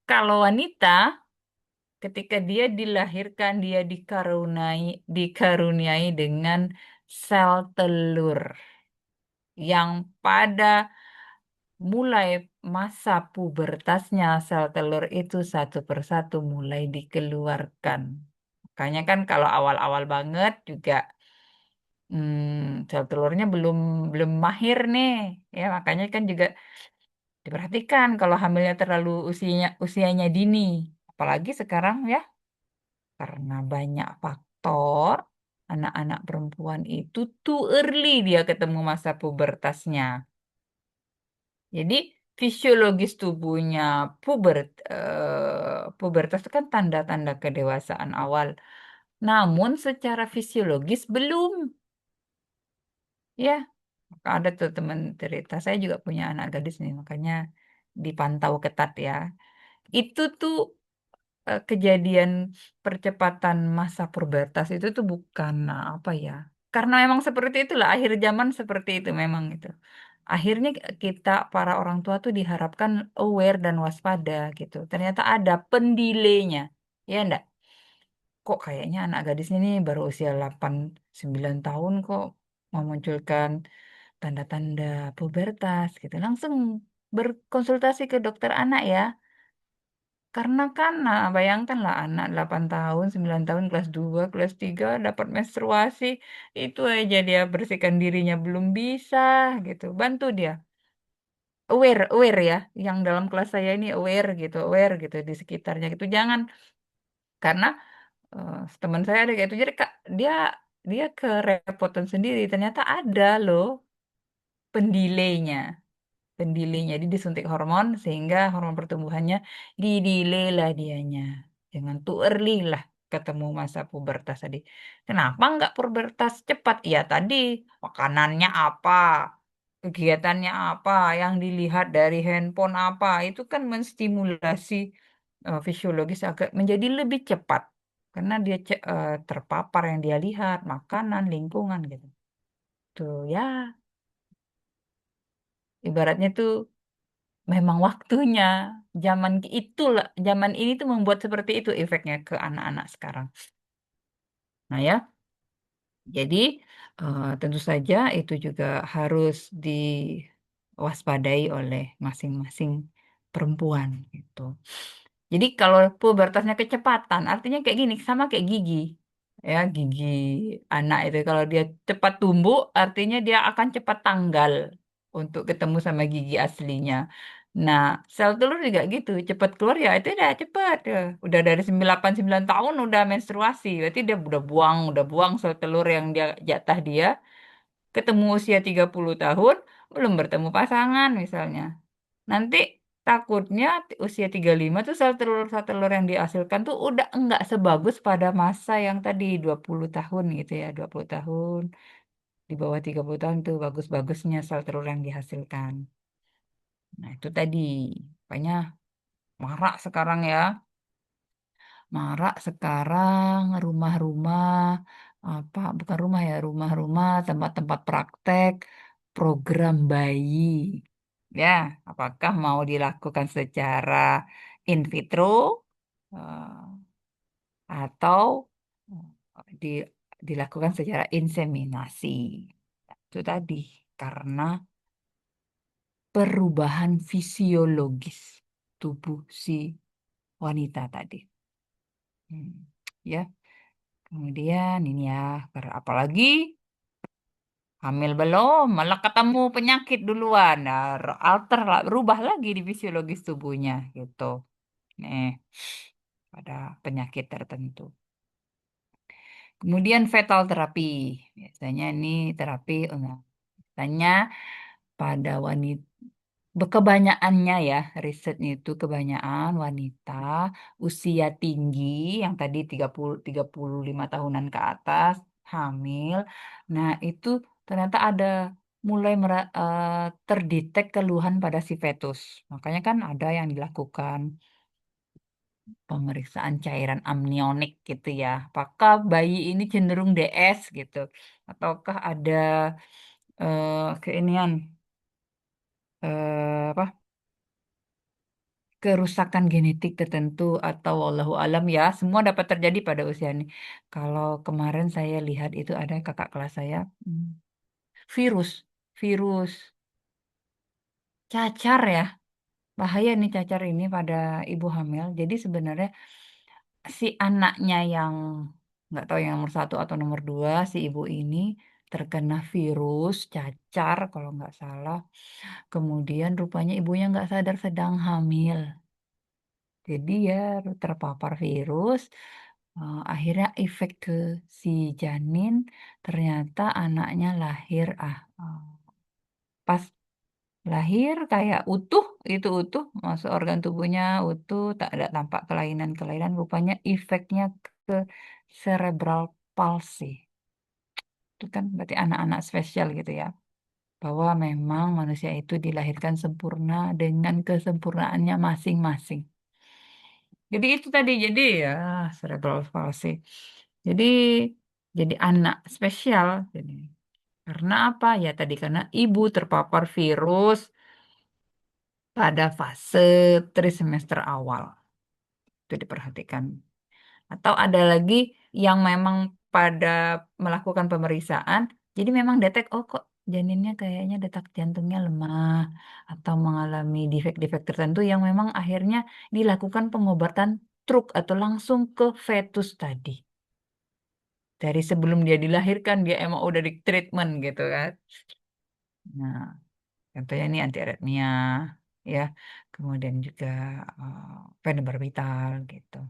kalau wanita ketika dia dilahirkan dia dikaruniai dengan sel telur yang pada mulai masa pubertasnya sel telur itu satu persatu mulai dikeluarkan. Makanya kan kalau awal-awal banget juga sel telurnya belum belum mahir nih, ya makanya kan juga diperhatikan kalau hamilnya terlalu usianya dini. Apalagi sekarang ya karena banyak faktor anak-anak perempuan itu too early dia ketemu masa pubertasnya. Jadi fisiologis tubuhnya pubertas itu kan tanda-tanda kedewasaan awal. Namun secara fisiologis belum. Ya, ada tuh teman cerita. Saya juga punya anak gadis nih, makanya dipantau ketat ya. Itu tuh kejadian percepatan masa pubertas itu tuh bukan apa ya? Karena memang seperti itulah akhir zaman seperti itu memang itu. Akhirnya kita para orang tua tuh diharapkan aware dan waspada gitu. Ternyata ada pendilaynya. Ya enggak? Kok kayaknya anak gadis ini baru usia 8 9 tahun kok memunculkan tanda-tanda pubertas gitu, langsung berkonsultasi ke dokter anak ya. Karena kan, nah, bayangkanlah anak 8 tahun, 9 tahun, kelas 2 kelas 3 dapat menstruasi, itu aja dia bersihkan dirinya belum bisa gitu. Bantu dia. Aware, aware ya. Yang dalam kelas saya ini aware gitu di sekitarnya gitu. Jangan karena teman saya ada kayak itu. Jadi Kak, dia dia kerepotan sendiri. Ternyata ada loh pendelaynya. Pendelay jadi disuntik hormon sehingga hormon pertumbuhannya didelay lah dianya. Jangan too early lah ketemu masa pubertas tadi. Kenapa nggak pubertas cepat? Ya tadi makanannya apa, kegiatannya apa, yang dilihat dari handphone apa, itu kan menstimulasi fisiologis agak menjadi lebih cepat karena dia terpapar yang dia lihat, makanan, lingkungan gitu. Tuh ya, ibaratnya tuh memang waktunya. Zaman ini tuh membuat seperti itu efeknya ke anak-anak sekarang. Nah ya, jadi tentu saja itu juga harus diwaspadai oleh masing-masing perempuan gitu. Jadi kalau pubertasnya kecepatan, artinya kayak gini, sama kayak gigi. Ya, gigi anak itu kalau dia cepat tumbuh, artinya dia akan cepat tanggal untuk ketemu sama gigi aslinya. Nah, sel telur juga gitu, cepat keluar ya itu udah cepat. Ya. Udah dari 9 tahun udah menstruasi, berarti dia udah buang sel telur yang dia jatah dia, ketemu usia 30 tahun, belum bertemu pasangan misalnya. Nanti takutnya usia 35 tuh sel telur yang dihasilkan tuh udah enggak sebagus pada masa yang tadi 20 tahun gitu ya, 20 tahun. Di bawah 30 tahun tuh bagus-bagusnya sel telur yang dihasilkan. Nah, itu tadi. Makanya marak sekarang ya. Marak sekarang rumah-rumah apa bukan rumah ya, rumah-rumah tempat-tempat praktek program bayi. Ya, apakah mau dilakukan secara in vitro eh, atau dilakukan secara inseminasi. Itu tadi karena perubahan fisiologis tubuh si wanita tadi. Hmm, ya, kemudian ini ya, apalagi hamil belum, malah ketemu penyakit duluan. Nah, alter lah, berubah lagi di fisiologis tubuhnya gitu. Nih, pada penyakit tertentu. Kemudian fetal terapi. Biasanya ini terapi, biasanya pada wanita, kebanyakannya ya, risetnya itu kebanyakan wanita usia tinggi, yang tadi 35 tahunan ke atas, hamil. Nah, itu ternyata ada mulai terdetek keluhan pada si fetus. Makanya kan ada yang dilakukan pemeriksaan cairan amnionik gitu ya. Apakah bayi ini cenderung DS gitu? Ataukah ada keinian apa kerusakan genetik tertentu atau wallahu alam ya, semua dapat terjadi pada usia ini. Kalau kemarin saya lihat itu ada kakak kelas saya virus virus cacar ya. Bahaya nih cacar ini pada ibu hamil. Jadi sebenarnya si anaknya yang nggak tahu yang nomor satu atau nomor dua, si ibu ini terkena virus cacar kalau nggak salah. Kemudian rupanya ibunya nggak sadar sedang hamil. Jadi ya terpapar virus, akhirnya efek ke si janin, ternyata anaknya lahir pas lahir kayak utuh, itu utuh, masuk organ tubuhnya utuh, tak ada tampak kelainan-kelainan, rupanya efeknya ke cerebral palsy. Itu kan berarti anak-anak spesial gitu ya. Bahwa memang manusia itu dilahirkan sempurna dengan kesempurnaannya masing-masing. Jadi itu tadi, jadi ya cerebral palsy. Jadi anak spesial. Jadi, karena apa? Ya tadi karena ibu terpapar virus pada fase trimester awal. Itu diperhatikan. Atau ada lagi yang memang pada melakukan pemeriksaan, jadi memang detek, oh kok janinnya kayaknya detak jantungnya lemah atau mengalami defek-defek tertentu yang memang akhirnya dilakukan pengobatan truk atau langsung ke fetus tadi. Dari sebelum dia dilahirkan dia emang udah di treatment gitu kan. Nah, contohnya ini anti aritmia ya. Kemudian juga fenobarbital gitu.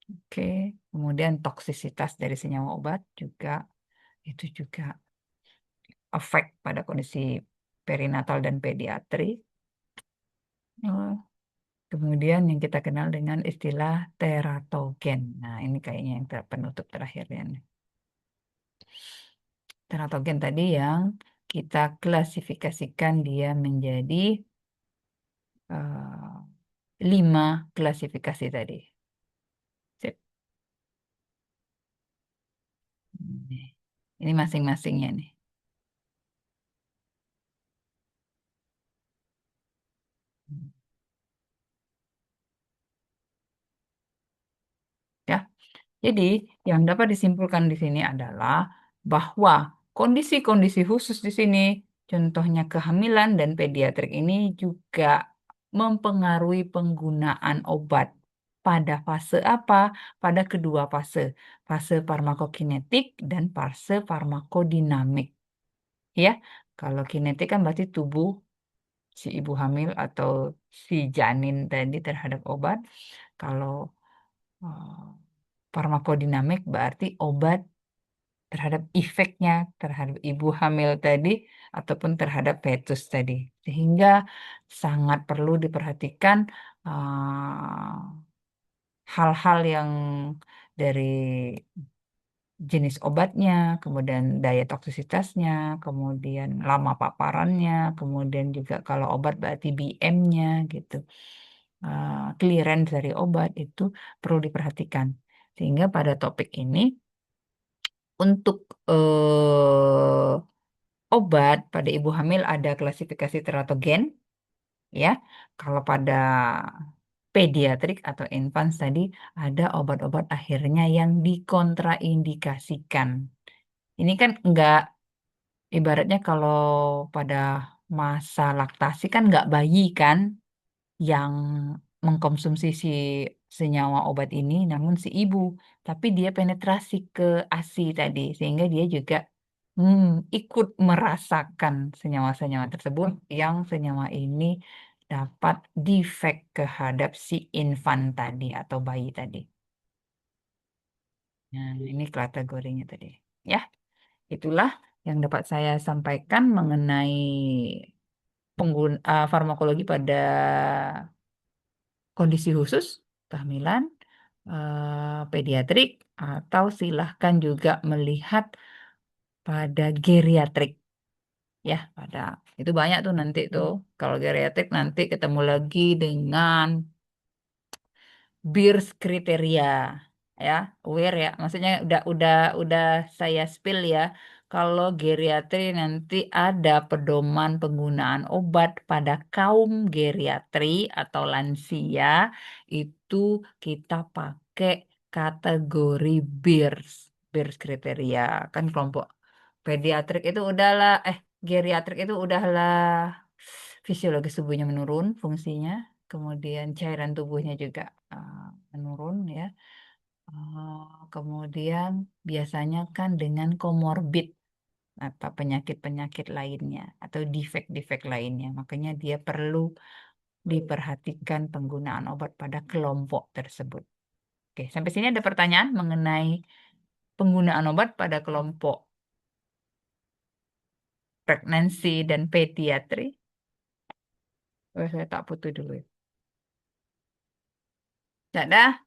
Oke, kemudian toksisitas dari senyawa obat juga itu juga efek pada kondisi perinatal dan pediatri. Oh, kemudian yang kita kenal dengan istilah teratogen. Nah, ini kayaknya yang penutup terakhir ya. Teratogen tadi yang kita klasifikasikan dia menjadi 5 klasifikasi tadi. Sip. Ini masing-masingnya nih. Ya. Jadi, yang dapat disimpulkan di sini adalah bahwa kondisi-kondisi khusus di sini, contohnya kehamilan dan pediatrik ini juga mempengaruhi penggunaan obat. Pada fase apa? Pada kedua fase, fase farmakokinetik dan fase farmakodinamik. Ya, kalau kinetik kan berarti tubuh si ibu hamil atau si janin tadi terhadap obat. Kalau eh, farmakodinamik berarti obat terhadap efeknya terhadap ibu hamil tadi ataupun terhadap fetus tadi. Sehingga sangat perlu diperhatikan hal-hal yang dari jenis obatnya, kemudian daya toksisitasnya, kemudian lama paparannya, kemudian juga kalau obat berarti BM-nya gitu. Clearance dari obat itu perlu diperhatikan. Sehingga pada topik ini untuk obat pada ibu hamil ada klasifikasi teratogen, ya. Kalau pada pediatrik atau infants tadi ada obat-obat akhirnya yang dikontraindikasikan. Ini kan enggak ibaratnya kalau pada masa laktasi kan nggak bayi kan yang mengkonsumsi senyawa obat ini, namun si ibu, tapi dia penetrasi ke ASI tadi, sehingga dia juga hmm, ikut merasakan senyawa-senyawa tersebut yang senyawa ini dapat defek terhadap si infan tadi atau bayi tadi. Nah, ini kategorinya tadi. Ya, itulah yang dapat saya sampaikan mengenai farmakologi pada kondisi khusus, kehamilan, pediatrik, atau silahkan juga melihat pada geriatrik. Ya, pada itu banyak tuh nanti tuh. Kalau geriatrik nanti ketemu lagi dengan Beers kriteria ya, aware ya. Maksudnya udah saya spill ya. Kalau geriatri nanti ada pedoman penggunaan obat pada kaum geriatri atau lansia itu kita pakai kategori Beers. Beers kriteria kan kelompok pediatrik itu udahlah geriatrik itu udahlah fisiologis tubuhnya menurun fungsinya, kemudian cairan tubuhnya juga menurun ya. Kemudian biasanya kan dengan komorbid atau penyakit-penyakit lainnya atau defek-defek lainnya. Makanya dia perlu diperhatikan penggunaan obat pada kelompok tersebut. Oke, sampai sini ada pertanyaan mengenai penggunaan obat pada kelompok pregnancy dan pediatri. Oh, saya tak putus dulu ya. Dadah.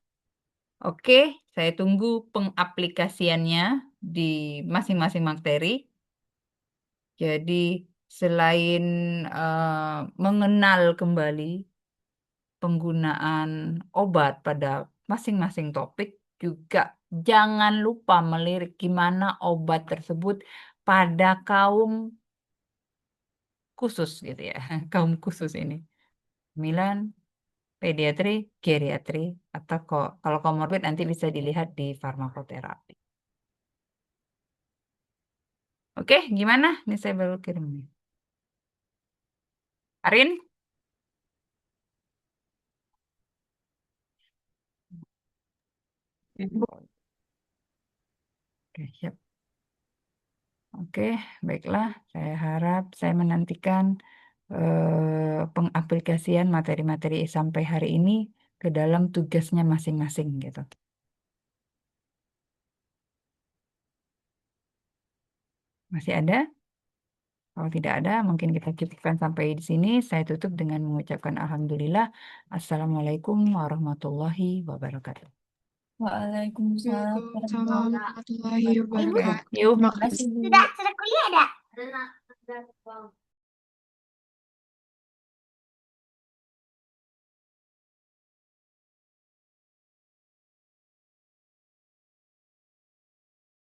Oke, saya tunggu pengaplikasiannya di masing-masing materi. Jadi, selain mengenal kembali penggunaan obat pada masing-masing topik, juga jangan lupa melirik gimana obat tersebut pada kaum khusus gitu ya, kaum khusus ini. Milan, pediatri, geriatri, atau kalau komorbid nanti bisa dilihat di farmakoterapi. Oke, gimana? Nih saya baru kirim nih. Arin? Oke, siap. Oke, baiklah. Saya harap saya menantikan pengaplikasian materi-materi sampai hari ini ke dalam tugasnya masing-masing gitu. Masih ada? Kalau tidak ada, mungkin kita cukupkan sampai di sini. Saya tutup dengan mengucapkan Alhamdulillah. Assalamualaikum warahmatullahi wabarakatuh. Waalaikumsalam Waalaikumsalam warahmatullahi warahmatullahi wabarakatuh. Oke, wabarakatuh. yuk. Terima Terima kasih, kasih. Bu. Sudah kuliah ada?